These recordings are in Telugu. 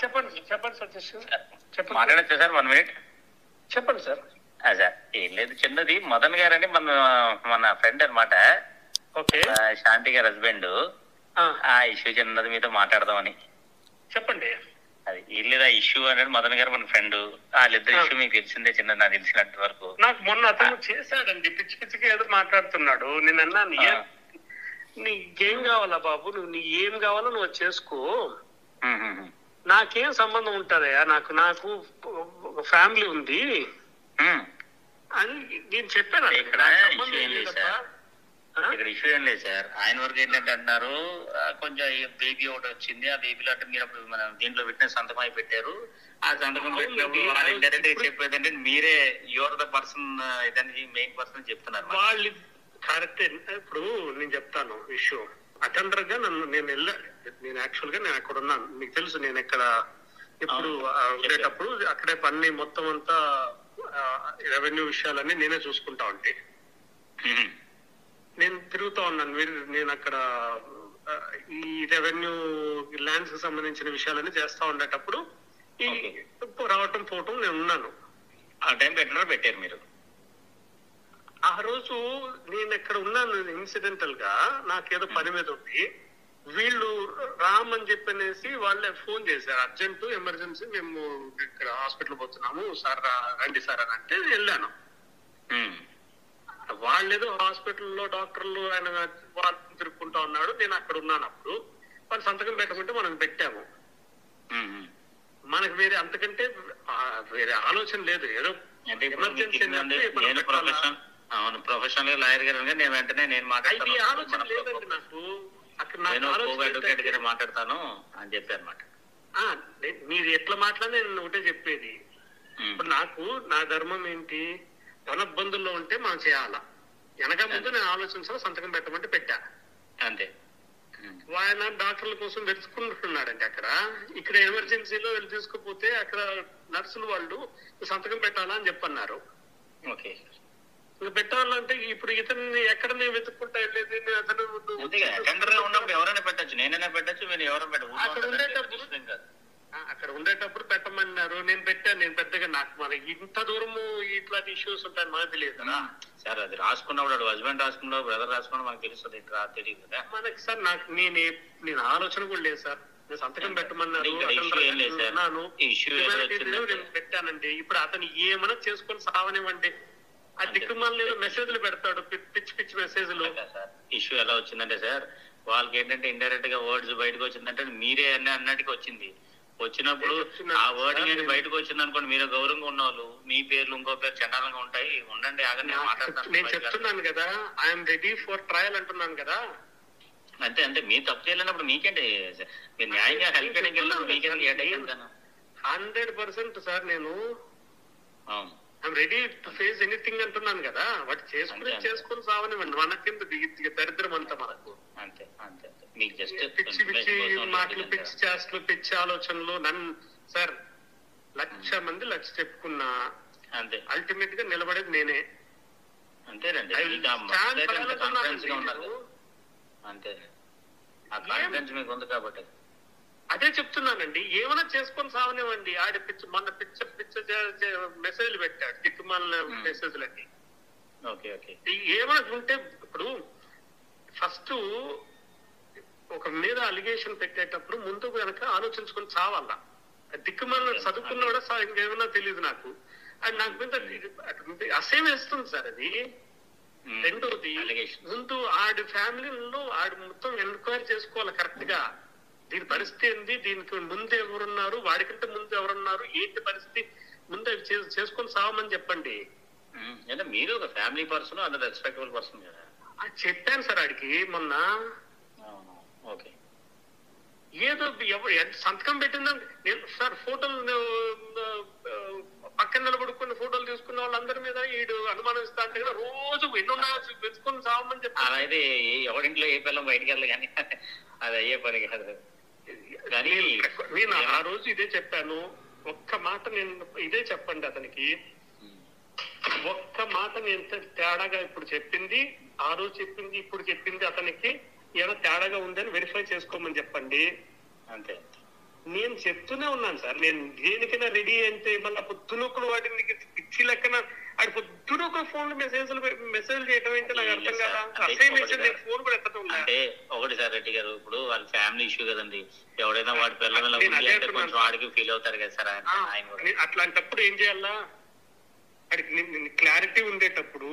చెప్పండి చెప్పండి సతీష్ చెప్పండి. మాట్లాడచ్చా సార్ 1 minute? చెప్పండి సార్. సార్ ఏం లేదు, చిన్నది. మదన్ గారు అని మన ఫ్రెండ్ అనమాట, ఓకే, శాంతి గారి హస్బెండ్. ఆ ఇష్యూ చిన్నది మీతో మాట్లాడదామని. చెప్పండి. అది ఏం లేదు, ఆ ఇష్యూ అనేది మదన్ గారు మన ఫ్రెండ్, వాళ్ళిద్దరు ఇష్యూ మీకు తెలిసిందే చిన్నది, నాకు తెలిసినంత వరకు. నాకు మొన్న అతను చేశాడండి, పిచ్చి పిచ్చిగా ఏదో మాట్లాడుతున్నాడు. నేను అన్నాను, నీకేం కావాలా బాబు, నీ ఏం కావాలో నువ్వు చేసుకో, నాకేం సంబంధం ఉంటుందయా, నాకు ఫ్యామిలీ ఉంది అని నేను చెప్పాను. ఇక్కడ ఇష్యూ ఏం లేదు సార్. ఆయన వరకు ఏంటంటే అంటున్నారు, కొంచెం బేబీ ఒకటి వచ్చింది, ఆ బేబీలో అంటే మీరు అప్పుడు మనం దీంట్లో పెట్టిన సంతకం అయి పెట్టారు. ఆ సంతకం పెట్టినప్పుడు వాళ్ళు ఇండైరెక్ట్ గా చెప్పేదంటే మీరే యువర్ ద పర్సన్, ఇదని మెయిన్ పర్సన్ చెప్తున్నారు వాళ్ళు. కరెక్ట్. ఇప్పుడు నేను చెప్తాను ఇష్యూ. అటెండర్ గా నేను యాక్చువల్ గా నేను అక్కడ ఉన్నాను, మీకు తెలుసు. నేను ఇక్కడ ఇప్పుడు ఉండేటప్పుడు అక్కడే పని మొత్తం అంతా రెవెన్యూ విషయాలన్నీ నేనే చూసుకుంటా ఉంటే నేను తిరుగుతా ఉన్నాను. నేను అక్కడ ఈ రెవెన్యూ ల్యాండ్స్ కి సంబంధించిన విషయాలన్నీ చేస్తా ఉండేటప్పుడు ఈ రావటం పోవటం నేను ఉన్నాను. ఆ టైం పెట్టారు మీరు. ఆ రోజు నేను ఎక్కడ ఉన్నాను, ఇన్సిడెంటల్ గా నాకేదో పని మీద ఉంది. వీళ్ళు రామని చెప్పనేసి వాళ్ళే ఫోన్ చేశారు, అర్జెంట్ ఎమర్జెన్సీ, మేము ఇక్కడ హాస్పిటల్ పోతున్నాము సార్, రండి సార్ అని అంటే వెళ్ళాను. వాళ్ళేదో హాస్పిటల్లో డాక్టర్లు ఆయన వాళ్ళు తిరుక్కుంటా ఉన్నాడు, నేను అక్కడ ఉన్నాను. అప్పుడు వాళ్ళు సంతకం పెట్టమంటే మనం పెట్టాము. మనకు వేరే అంతకంటే వేరే ఆలోచన లేదు. ఏదో ఎమర్జెన్సీ ప్రొఫెషనల్ లాయర్ గారు నేను వెంటనే ఆలోచన లేదండి నాకు. అక్కడ అడ్వకేట్ గారు మాట్లాడతాను అని చెప్పి అనమాట. మీరు ఎట్లా మాట్లాడినా నేను ఒకటే చెప్పేది. ఇప్పుడు నాకు నా ధర్మం ఏంటి, ధనబ్బందుల్లో ఉంటే మనం చేయాలా. వెనక ముందు నేను ఆలోచించాలి, సంతకం పెట్టమంటే పెట్టా అంతే. ఆయన డాక్టర్ల కోసం వెతుకుంటున్నాడండి అక్కడ. ఇక్కడ ఎమర్జెన్సీలో వెళ్ళి తీసుకుపోతే అక్కడ నర్సులు వాళ్ళు సంతకం పెట్టాలా అని చెప్పన్నారు. ఓకే, ఇంకా పెట్టాలంటే ఇప్పుడు ఇతన్ని ఎక్కడ నేను వెతుక్కుంటా వెళ్ళేది. అతను ఉన్నప్పుడు ఎవరైనా పెట్టచ్చు, నేనైనా పెట్టచ్చు, మీరు ఎవరైనా పెట్టచ్చు. అక్కడ ఉండేటప్పుడు పెట్టమన్నారు, నేను పెట్టాను. నేను పెద్దగా నాకు మన ఇంత దూరము ఇట్లాంటి ఇష్యూస్ ఉంటాయని మనకు తెలియదు కదా సార్. అది రాసుకున్నప్పుడు హస్బెండ్ రాసుకున్నాడు, బ్రదర్ రాసుకున్నాడు, మనకు తెలుస్తుంది. తెలియదు కదా మనకి సార్. నాకు నేను ఆలోచన కూడా లేదు సార్. నేను సంతకం పెట్టమన్నారు, నేను పెట్టానండి. ఇప్పుడు అతను ఏమైనా చేసుకొని సావనివ్వండి, ఆ దిక్కుమాల మెసేజ్లు పెడతాడు, పిచ్చి పిచ్చి మెసేజ్లు. ఇష్యూ ఎలా వచ్చిందంటే సార్, వాళ్ళకి ఏంటంటే ఇండైరెక్ట్ గా వర్డ్స్ బయటకు వచ్చిందంటే మీరే అన్నట్టుగా వచ్చింది. వచ్చినప్పుడు ఆ వర్డ్ అనేది బయటకు వచ్చింది అనుకోండి, మీరు గౌరవంగా ఉన్నవాళ్ళు మీ పేర్లు ఇంకో పేరు చండాలంగా ఉంటాయి. ఉండండి, ఆగండి, మాట్లాడతాను. నేను చెప్తున్నాను కదా, ఐఎమ్ రెడీ ఫర్ ట్రయల్ అంటున్నాను కదా. అంతే అంతే. మీరు తప్పు చేయలేనప్పుడు మీకేంటి, మీరు న్యాయంగా హెల్ప్ చేయడానికి వెళ్ళినప్పుడు మీకేంటి 100% సార్. నేను I'm ready to face anything అంటున్నాను కదా. వాటి చేసుకుని సావనివ్వండి, మనకింత దరిద్రం అంతా మనకు. అంతే అంతే. మీకు జస్ట్ పిచ్చి పిచ్చి మాటలు, పిచ్చి చేష్టలు, పిచ్చి ఆలోచనలు. నన్ను సార్ 1,00,000 మంది 1,00,000 చెప్పుకున్నా అంతే, అల్టిమేట్ గా నిలబడేది నేనే. అంతేనండి. అంతే, ఆ కాన్ఫిడెన్స్ మీకు ఉంది కాబట్టి అదే చెప్తున్నానండి. ఏమైనా చేసుకొని సావనివ్వండి. మొన్న పిచ్చ పిచ్చ మెసేజ్లు పెట్టాడు, దిక్కుమాల మెసేజ్లన్నీ. ఏమైనా ఉంటే ఇప్పుడు ఫస్ట్ ఒక మీద అలిగేషన్ పెట్టేటప్పుడు ముందుకు వెనక ఆలోచించుకొని చావాలా. దిక్కుమాల చదువుకున్నా కూడా ఇంకేమైనా తెలియదు నాకు. అది నాకు మీద అసేమ్ వేస్తుంది సార్ అది. రెండోది, ముందు ఆడి ఫ్యామిలీలో ఆడి మొత్తం ఎంక్వైరీ చేసుకోవాలి కరెక్ట్ గా. దీని పరిస్థితి ఏంది, దీనికి ముందు ఎవరున్నారు, వాడికంటే ముందు ఎవరున్నారు, ఏంటి పరిస్థితి, ముందు అవి చేసుకొని సావమని చెప్పండి. మీరు ఒక ఫ్యామిలీ పర్సన్, అంత రెస్పెక్టబుల్ పర్సన్ కదా. అది చెప్పాను సార్ ఆడికి మొన్న. ఓకే, ఏదో సంతకం పెట్టిందని నేను సార్ ఫోటోలు పక్కన నిలబడుకుని ఫోటోలు తీసుకున్న వాళ్ళందరి మీద ఈడు అనుమానిస్తా అంటే కదా, రోజు ఎన్నున్నా వెతుకుని సావమని చెప్పి. అలా అయితే ఎవరింట్లో ఏ పిల్లలు బయటికి వెళ్ళదు కానీ అది అయ్యే పని కాదు. నేను ఆ రోజు ఇదే చెప్పాను. ఒక్క మాట నేను ఇదే చెప్పండి అతనికి. ఒక్క మాట నేను తేడాగా ఇప్పుడు చెప్పింది, ఆ రోజు చెప్పింది, ఇప్పుడు చెప్పింది అతనికి ఏమైనా తేడాగా ఉందని వెరిఫై చేసుకోమని చెప్పండి. అంతే. నేను చెప్తూనే ఉన్నాను సార్, నేను దేనికైనా రెడీ అంటే మళ్ళీ పొద్దునొక్కడు వాటిని పిచ్చి లెక్కన అది పొద్దునొక ఫోన్ మెసేజ్ చేయడం ఏంటి నాకు అర్థం కదా. అసైన్మెంట్ నేను ఫోన్ కూడా ఎత్తడం అంటే ఒకటి సార్ రెడ్డి గారు, ఇప్పుడు వాళ్ళ ఫ్యామిలీ ఇష్యూ కదండి, ఎవడైనా వాడి పిల్లల కొంచెం వాడికి ఫీల్ అవుతారు కదా సార్ ఆయన. అట్లాంటప్పుడు ఏం చేయాలా, వాడికి క్లారిటీ ఉండేటప్పుడు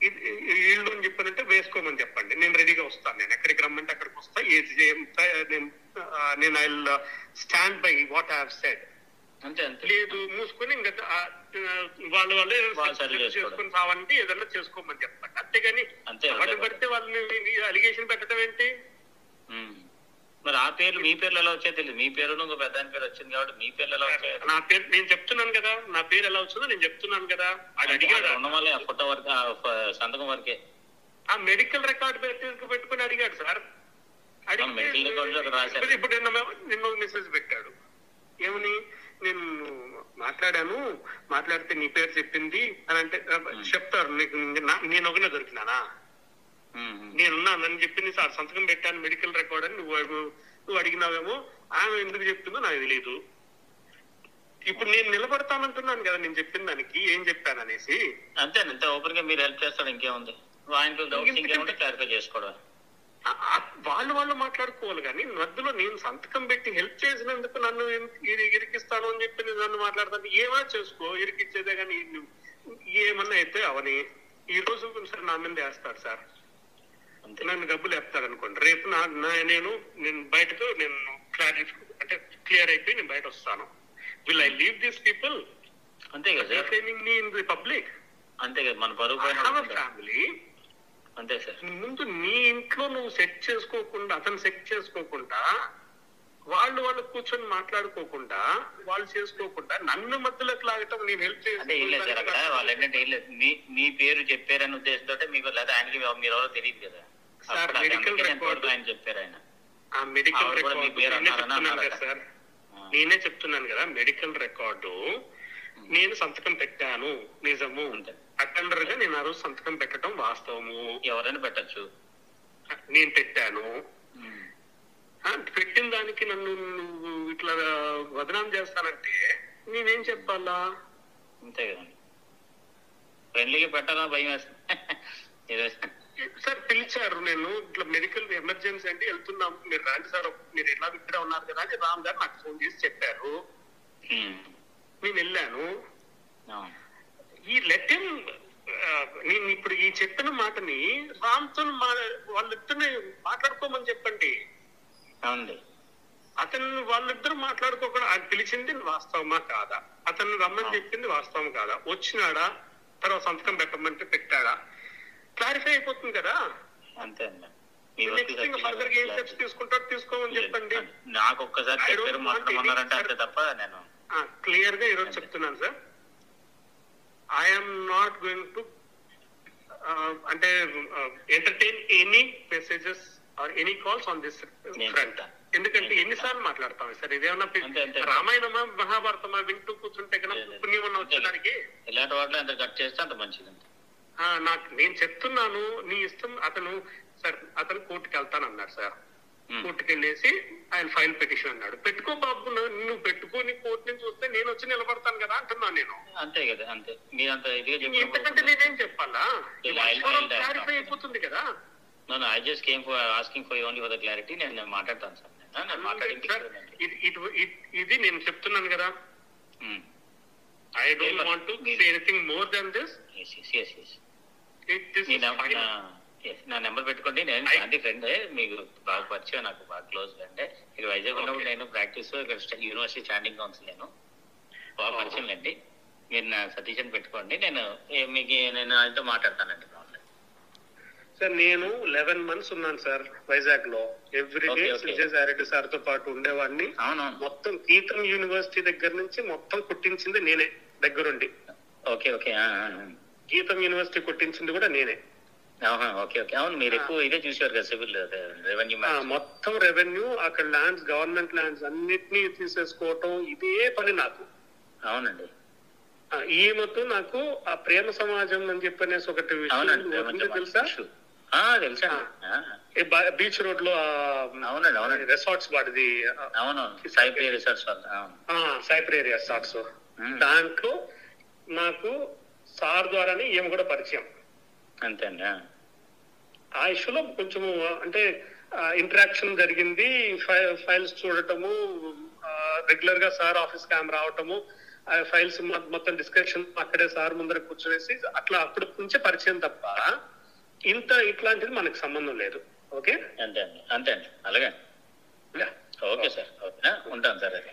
వీళ్ళు అని చెప్పారంటే వేసుకోమని చెప్పండి, నేను రెడీగా వస్తాను, నేను ఎక్కడికి రమ్మంటే అక్కడికి వస్తా, నేను I stand by what I have said. అంతే లేదు మూసుకొని ఇంకా వాళ్ళే చేసుకొని సావంటే ఏదన్నా చేసుకోమని చెప్పండి, అంతేగాని వాటిని పడితే వాళ్ళని అలిగేషన్ పెట్టడం ఏంటి. మరి ఆ పేర్లు మీ పేర్లు ఎలా వచ్చాయో తెలియదు, మీ పేరు ఇంకో పెద్ద పేరు వచ్చింది కాబట్టి మీ పేర్లు ఎలా వచ్చాయి? నా పేరు నేను చెప్తున్నాను కదా, నా పేరు ఎలా వచ్చిందో నేను చెప్తున్నాను కదా. అది అడిగాడు ఉండమల్లే ఆ ఫోటో వరకు సంతకం వరకే ఆ మెడికల్ రికార్డ్ పెట్టుకుని అడిగాడు సార్. ఇప్పుడు నిన్న మెసేజ్ పెట్టాడు ఏమని, నేను మాట్లాడితే నీ పేరు చెప్పింది అని అంటే చెప్తారు, నీకు నేను ఒకనే దొరికినానా, నేనున్నానని చెప్పింది సార్, సంతకం పెట్టాను మెడికల్ రికార్డ్ అని నువ్వు అడిగినావేమో, ఆమె ఎందుకు చెప్తుందో నాకు తెలియదు. ఇప్పుడు నేను నిలబడతానంటున్నాను కదా, నేను చెప్పిన దానికి ఏం చెప్పాను అనేసి. అంతే ఓపెన్ గా మీరు హెల్ప్ చేస్తాడు, ఇంకేముంది, క్లారిఫై చేసుకోవడం. వాళ్ళు మాట్లాడుకోవాలి కానీ మధ్యలో నేను సంతకం పెట్టి హెల్ప్ చేసినందుకు నన్ను ఇరికిస్తాను అని చెప్పి నన్ను మాట్లాడతాను. ఏమైనా చేసుకో, ఇరికిచ్చేదే కానీ ఏమన్నా అయితే అవని ఈ రోజు సార్ నా మీద వేస్తాడు సార్, నన్ను డబ్బులు వేస్తాడు అనుకోండి, రేపు నేను బయటకు క్లియర్ అయిపోయి నేను బయట వస్తాను. Will I leave these people? అంతే కదా, మీ ఇన్ ది పబ్లిక్. అంతే కదా, మన పరువు ఫ్యామిలీ. అంతే సార్, ముందు నీ ఇంట్లో నువ్వు సెట్ చేసుకోకుండా, అతను సెట్ చేసుకోకుండా, వాళ్ళు కూర్చొని మాట్లాడుకోకుండా, వాళ్ళు చేసుకోకుండా నన్ను మధ్యలోకి లాగటం, నేను హెల్ప్ చేయాలి. అక్కడ వాళ్ళు ఏంటంటే మీ పేరు చెప్పారని ఉద్దేశంతో మీకు, లేదా ఆయనకి మీరు ఎవరో తెలియదు కదా సార్. మెడికల్ రికార్డ్ ఆయన చెప్పారు, ఆయన ఆ మెడికల్ రికార్డ్ సార్ నేనే చెప్తున్నాను కదా, మెడికల్ రికార్డు నేను సంతకం పెట్టాను నిజము, అటెండర్ గా నేను ఆ రోజు సంతకం పెట్టడం వాస్తవము. ఎవరైనా పెట్టచ్చు, నేను పెట్టాను. పెట్టిన దానికి నన్ను ఇట్లా వదనాం చేస్తానంటే నేనేం చెప్పాలా? అంతే కదండి, ఫ్రెండ్లీగా పెట్టాలా భయం వేస్తుంది సార్. పిలిచారు, నేను ఇట్లా మెడికల్ ఎమర్జెన్సీ అంటే వెళ్తున్నాం, మీరు రాండి సార్, మీరు ఎలా ఇక్కడే ఉన్నారు కదా అని రామ్ గారు నాకు ఫోన్ చేసి చెప్పారు. నేను వెళ్ళాను. ఈ లెటర్ నేను ఇప్పుడు ఈ చెప్పిన మాటని రామ్తో వాళ్ళిద్దరిని మాట్లాడుకోమని చెప్పండి. వాళ్ళిద్దరు మాట్లాడుకోకుండా ఆయన పిలిచింది వాస్తవమా కాదా, అతను రమ్మని చెప్పింది వాస్తవం కాదా, వచ్చినాడా, తర్వాత సంతకం పెట్టమంటే పెట్టాడా, క్లారిఫై అయిపోతుంది కదా. అంతే నెక్స్ట్ ఇంకా ఫర్దర్ ఏం స్టెప్స్ తీసుకుంటారో తీసుకోమని చెప్పండి. నాకు ఒక్కసారి క్లియర్ గా ఈరోజు చెప్తున్నాను sir, I'm not going to అంటే entertain any messages or any calls on this front. ఎందుకంటే ఎన్నిసార్లు మాట్లాడతాం సార్, ఇదేమన్నా రామాయణమా మహాభారతమా వింటూ కూర్చుంటే కదా పుణ్యమన్నా వచ్చేదానికి. ఇలాంటి వాటిలో ఎంత కట్ చేస్తే అంత మంచిది. నేను చెప్తున్నాను, నీ ఇష్టం. అతను కోర్టుకి వెళ్తానన్నాడు సార్, కోర్టుకి వెళ్ళేసి ఆయన ఫైల్ పిటిషన్ అన్నాడు. పెట్టుకో బాబు, నువ్వు పెట్టుకొని కోర్టు నుంచి వస్తే నేను వచ్చి నిలబడతాను కదా అంటున్నాను నేను. అంతే కదా, అంతే. ఇంతకంటే నేనేం చెప్పాలా, క్లారిఫై అయిపోతుంది కదా. I just came for asking for only for the clarity. నేను మాట్లాడతాను సార్, ఇది నేను చెప్తున్నాను కదా. I don't want to say anything more than this. Yes. నా నెంబర్ పెట్టుకోండి, నేను శాంతి ఫ్రెండ్, మీకు బాగా పరిచయం, నాకు బాగా క్లోజ్ ఫ్రెండ్. ఇక్కడ వైజాగ్ ఉన్నప్పుడు నేను ప్రాక్టీస్ ఇక్కడ యూనివర్సిటీ స్టాండింగ్ కౌన్సిల్, నేను బాగా పరిచయం అండి. మీరు నా సతీష్ అని పెట్టుకోండి, నేను ఆయనతో మాట్లాడతానండి. సార్ నేను 11 months ఉన్నాను సార్ వైజాగ్ లో. ఎవ్రీ డే విజయసాయిరెడ్డి సార్ తో పాటు ఉండేవాడిని. మొత్తం గీతం యూనివర్సిటీ దగ్గర నుంచి మొత్తం కుట్టించింది నేనే దగ్గరుండి. గీతం యూనివర్సిటీ కుట్టించింది కూడా నేనే. అవును, మీరు ఎక్కువ ఇదే చూసారు కదా, సివిల్ రెవెన్యూ, మొత్తం రెవెన్యూ, అక్కడ ల్యాండ్స్, గవర్నమెంట్ ల్యాండ్స్ అన్నిటినీ తీసేసుకోవటం ఇదే పని నాకు. అవునండి, ఈమెతో నాకు ఆ ప్రేమ సమాజం అని చెప్పనేసి ఒకటి విషయం తెలుసా. తెలుసా? బీచ్ రోడ్ లో అవునండి అవునండి, రిసార్ట్స్ వాడిది. అవును, సైప్రియా రిసార్ట్స్ వల్ల. సైప్రియా రిసార్ట్స్. దాంట్లో నాకు సార్ ద్వారానే ఈమె కూడా పరిచయం. అంతే అండి. ఆ ఇష్యూలో కొంచెం అంటే ఇంటరాక్షన్ జరిగింది. ఫైల్స్ చూడటము, రెగ్యులర్ గా సార్ ఆఫీస్ కి ఆమె రావటము, ఫైల్స్ మొత్తం డిస్కషన్ అక్కడే సార్ ముందర కూర్చోవేసి అట్లా అప్పటి నుంచే పరిచయం తప్ప ఇట్లాంటిది మనకు సంబంధం లేదు. ఓకే, అంతే అండి, అంతే అండి, అలాగే. ఓకే సార్, ఓకే, ఉంటాను సార్. అది